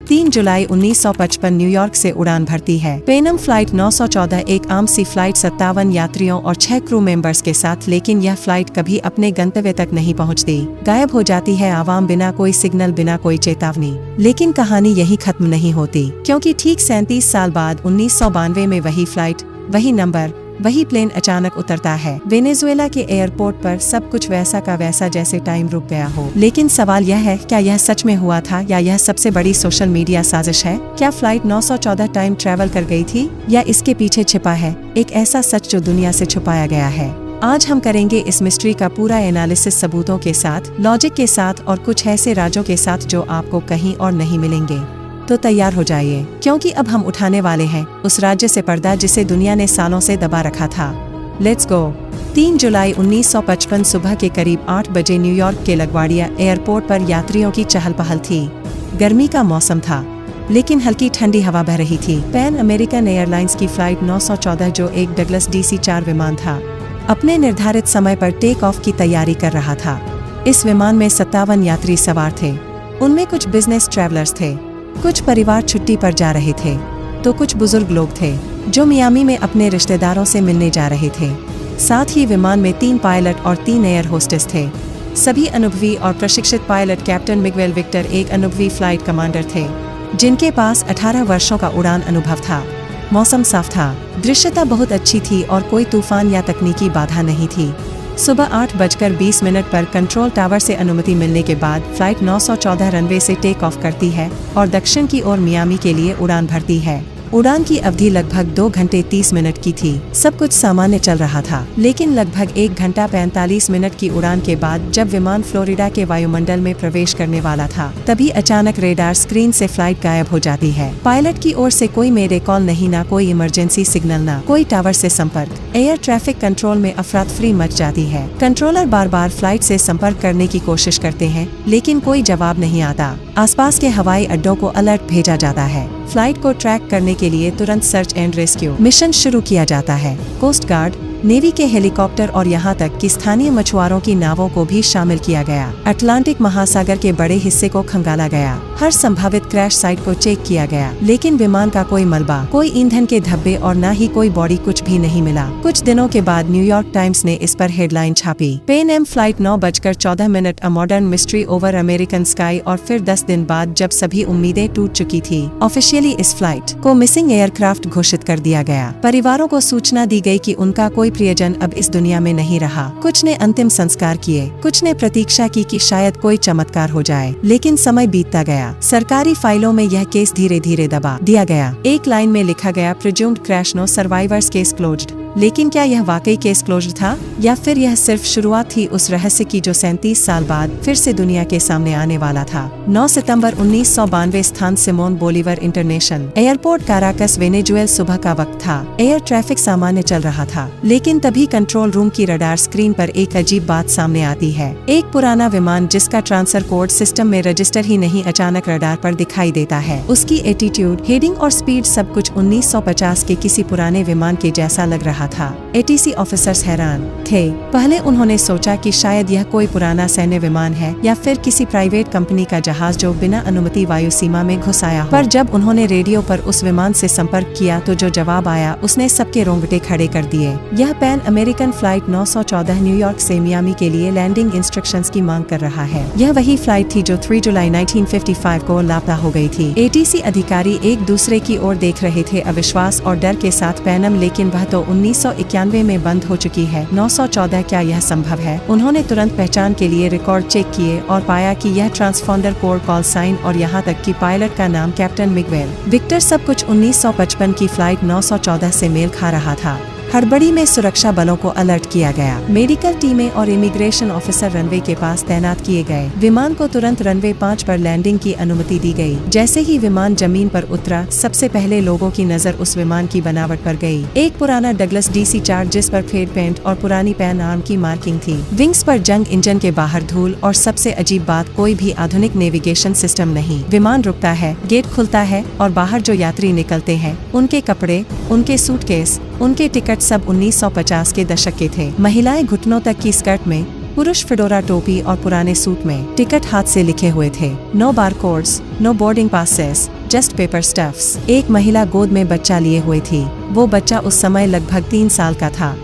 3 जुलाई 1955 New York से उड़ान भरती है। पेनम फ्लाइट 914 एक आम सी फ्लाइट 57 यात्रियों और 6 क्रू मेंबर्स के साथ, लेकिन यह फ्लाइट कभी अपने गंतव्य तक नहीं पहुंचती। गायब हो जाती है आवाम, बिना कोई सिग्नल, बिना कोई चेतावनी। लेकिन कहानी यही खत्म नहीं होती, क्योंकि ठीक 37 साल बाद 1992 में वही फ्लाइट, वही नंबर, वही प्लेन अचानक उतरता है वेनेजुएला के एयरपोर्ट पर। सब कुछ वैसा का वैसा, जैसे टाइम रुक गया हो। लेकिन सवाल यह है, क्या यह सच में हुआ था या यह सबसे बड़ी सोशल मीडिया साजिश है? क्या फ्लाइट 914 टाइम ट्रैवल कर गई थी, या इसके पीछे छिपा है एक ऐसा सच जो दुनिया से छुपाया गया है? आज हम करेंगे इस मिस्ट्री का पूरा एनालिसिस, सबूतों के साथ, लॉजिक के साथ और कुछ ऐसे राजों के साथ जो आपको कहीं और नहीं मिलेंगे। तो तैयार हो जाइए, क्योंकि अब हम उठाने वाले हैं उस राज्य से पर्दा जिसे दुनिया ने सालों से दबा रखा था। Let's go. 3 जुलाई 1955 सुबह के करीब 8 बजे न्यूयॉर्क के लगवाडिया एयरपोर्ट पर यात्रियों की चहल पहल थी। गर्मी का मौसम था, लेकिन हल्की ठंडी हवा बह रही थी। पैन अमेरिकन एयरलाइंस की फ्लाइट 914, जो एक डगलस DC-4 विमान था, अपने निर्धारित समय पर टेक ऑफ की तैयारी कर रहा था। इस विमान में 57 यात्री सवार थे। उनमें कुछ बिजनेस ट्रैवलर्स थे, कुछ परिवार छुट्टी पर जा रहे थे, तो कुछ बुजुर्ग लोग थे जो मियामी में अपने रिश्तेदारों से मिलने जा रहे थे। साथ ही विमान में 3 पायलट और 3 एयर होस्टेस थे। सभी अनुभवी और प्रशिक्षित पायलट। कैप्टन मिगवेल विक्टर एक अनुभवी फ्लाइट कमांडर थे, जिनके पास 18 वर्षों का उड़ान अनुभव था। मौसम साफ था, दृश्यता बहुत अच्छी थी और कोई तूफान या तकनीकी बाधा नहीं थी। सुबह 8:20 पर कंट्रोल टावर से अनुमति मिलने के बाद फ्लाइट 914 रनवे से टेक ऑफ करती है और दक्षिण की ओर मियामी के लिए उड़ान भरती है। उड़ान की अवधि लगभग 2 घंटे 30 मिनट की थी। सब कुछ सामान्य चल रहा था, लेकिन लगभग 1 घंटा 45 मिनट की उड़ान के बाद, जब विमान फ्लोरिडा के वायुमंडल में प्रवेश करने वाला था, तभी अचानक रेडार स्क्रीन से फ्लाइट गायब हो जाती है। पायलट की ओर से कोई मेरे कॉल नहीं, ना कोई इमरजेंसी सिग्नल, ना कोई टावर से संपर्क। एयर ट्रैफिक कंट्रोल में अफरा-तफरी मच जाती है। कंट्रोलर बार बार फ्लाइट से संपर्क करने की कोशिश करते हैं, लेकिन कोई जवाब नहीं आता। आसपास के हवाई अड्डों को अलर्ट भेजा जाता है। फ्लाइट को ट्रैक करने के लिए तुरंत सर्च एंड रेस्क्यू मिशन शुरू किया जाता है। कोस्ट गार्ड, नेवी के हेलीकॉप्टर और यहाँ तक कि स्थानीय मछुआरों की नावों को भी शामिल किया गया। अटलांटिक महासागर के बड़े हिस्से को खंगाला गया। हर संभावित क्रैश साइट को चेक किया गया, लेकिन विमान का कोई मलबा, कोई ईंधन के धब्बे और न ही कोई बॉडी, कुछ भी नहीं मिला। कुछ दिनों के बाद न्यूयॉर्क टाइम्स ने इस पर हेडलाइन छापी, Pan Am flight 9:14 a modern mystery over American sky. और फिर 10 दिन बाद, जब सभी उम्मीदें टूट चुकी थी, ऑफिशियली इस फ्लाइट को मिसिंग एयरक्राफ्ट घोषित कर दिया गया। परिवारों को सूचना दी गई कि उनका कोई प्रियजन अब इस दुनिया में नहीं रहा। कुछ ने अंतिम संस्कार किए, कुछ ने प्रतीक्षा की कि शायद कोई चमत्कार हो जाए, लेकिन समय बीतता गया। सरकारी फाइलों में यह केस धीरे धीरे दबा दिया गया। एक लाइन में लिखा गया, presumed crash, no survivors, case closed. लेकिन क्या यह वाकई केस क्लोज्ड था, या फिर यह सिर्फ शुरुआत थी उस रहस्य की जो 37 साल बाद फिर से दुनिया के सामने आने वाला था? 9 सितंबर 1992, स्थान Simon Bolivar International Airport, Caracas, Venezuela. सुबह का वक्त था। एयर ट्रैफिक सामान्य चल रहा था, लेकिन तभी कंट्रोल रूम की रडार स्क्रीन पर एक अजीब बात सामने आती है। एक पुराना विमान जिसका ट्रांसफर कोड सिस्टम में रजिस्टर ही नहीं, अचानक रडार पर दिखाई देता है। उसकी एटीट्यूड, हेडिंग और स्पीड, सब कुछ 1950 के किसी पुराने विमान के जैसा लग रहा था। ATC ऑफिसर्स हैरान थे। पहले उन्होंने सोचा कि शायद यह कोई पुराना सैन्य विमान है या फिर किसी प्राइवेट कंपनी का जहाज जो बिना अनुमति वायु सीमा में घुस आया हो। पर जब उन्होंने रेडियो पर उस विमान से संपर्क किया तो जो जवाब आया उसने सबके रोंगटे खड़े कर दिए। यह पैन अमेरिकन फ्लाइट 914 न्यूयॉर्क से मियामी के लिए लैंडिंग इंस्ट्रक्शंस की मांग कर रहा है। यह वही फ्लाइट थी जो 3 जुलाई 1955 को लापता हो गई थी। ATC अधिकारी एक दूसरे की ओर देख रहे थे, अविश्वास और डर के साथ। पैनम, लेकिन वह तो 1991 में बंद हो चुकी है। 914, क्या यह संभव है? उन्होंने तुरंत पहचान के लिए रिकॉर्ड चेक किए और पाया कि यह ट्रांसफॉन्डर कोड, कॉल साइन और यहाँ तक कि पायलट का नाम कैप्टन मिगवेल विक्टर, सब कुछ 1955 की फ्लाइट 914 से मेल खा रहा था। हड़बड़ी में सुरक्षा बलों को अलर्ट किया गया। मेडिकल टीमें और इमिग्रेशन ऑफिसर रनवे के पास तैनात किए गए। विमान को तुरंत रनवे 5 पर लैंडिंग की अनुमति दी गई। जैसे ही विमान जमीन पर उतरा, सबसे पहले लोगों की नजर उस विमान की बनावट पर गई। एक पुराना डगलस DC-4 जिस पर फेड पेंट और पुरानी पैन आर्म की मार्किंग थी। विंग्स पर जंग, इंजन के बाहर धूल और सबसे अजीब बात, कोई भी आधुनिक नेविगेशन सिस्टम नहीं। विमान रुकता है, गेट खुलता है और बाहर जो यात्री निकलते हैं, उनके कपड़े, उनके सूटकेस, उनके टिकट सब 1950 के दशक के थे। महिलाएं घुटनों तक की स्कर्ट में, पुरुष फेडोरा टोपी और पुराने सूट में, टिकट हाथ से लिखे हुए थे। No barcodes, no boarding passes, just paper stuffs. एक महिला गोद में बच्चा लिए हुए थी। वो बच्चा उस समय लगभग 3 साल का था।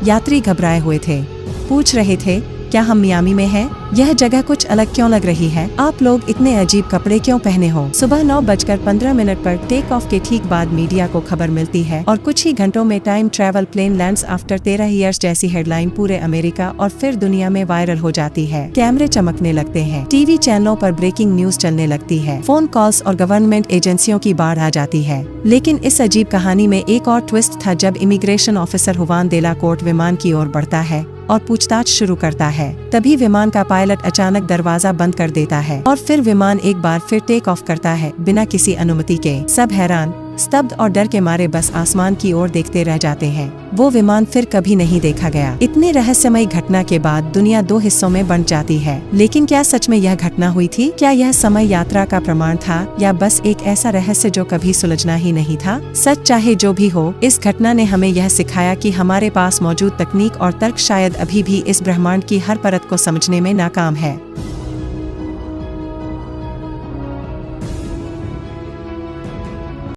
यात्री घबराए हुए थे, पूछ रहे थे, क्या हम मियामी में हैं? यह जगह कुछ अलग क्यों लग रही है? आप लोग इतने अजीब कपड़े क्यों पहने हो? सुबह 9:15 पर टेक ऑफ के ठीक बाद मीडिया को खबर मिलती है और कुछ ही घंटों में time travel plane lands after 13 years जैसी हेडलाइन पूरे अमेरिका और फिर दुनिया में वायरल हो जाती है। कैमरे चमकने लगते हैं, टीवी चैनलों पर ब्रेकिंग न्यूज चलने लगती है, फोन कॉल्स और गवर्नमेंट एजेंसियों की बाढ़ आ जाती है। लेकिन इस अजीब कहानी में एक और ट्विस्ट था जब इमिग्रेशन ऑफिसर हुवान देला कोर्ट विमान की ओर बढ़ता है और पूछताछ शुरू करता है। तभी विमान का पायलट अचानक दरवाजा बंद कर देता है और फिर विमान एक बार फिर टेक ऑफ करता है बिना किसी अनुमति के। सब हैरान, स्तब्ध और डर के मारे बस आसमान की ओर देखते रह जाते हैं। वो विमान फिर कभी नहीं देखा गया। इतनी रहस्यमयी घटना के बाद दुनिया 2 हिस्सों में बंट जाती है। लेकिन क्या सच में यह घटना हुई थी? क्या यह समय यात्रा का प्रमाण था या बस एक ऐसा रहस्य जो कभी सुलझना ही नहीं था? सच चाहे जो भी हो, इस घटना ने हमें यह सिखाया कि हमारे पास मौजूद तकनीक और तर्क शायद अभी भी इस ब्रह्मांड की हर परत को समझने में नाकाम है।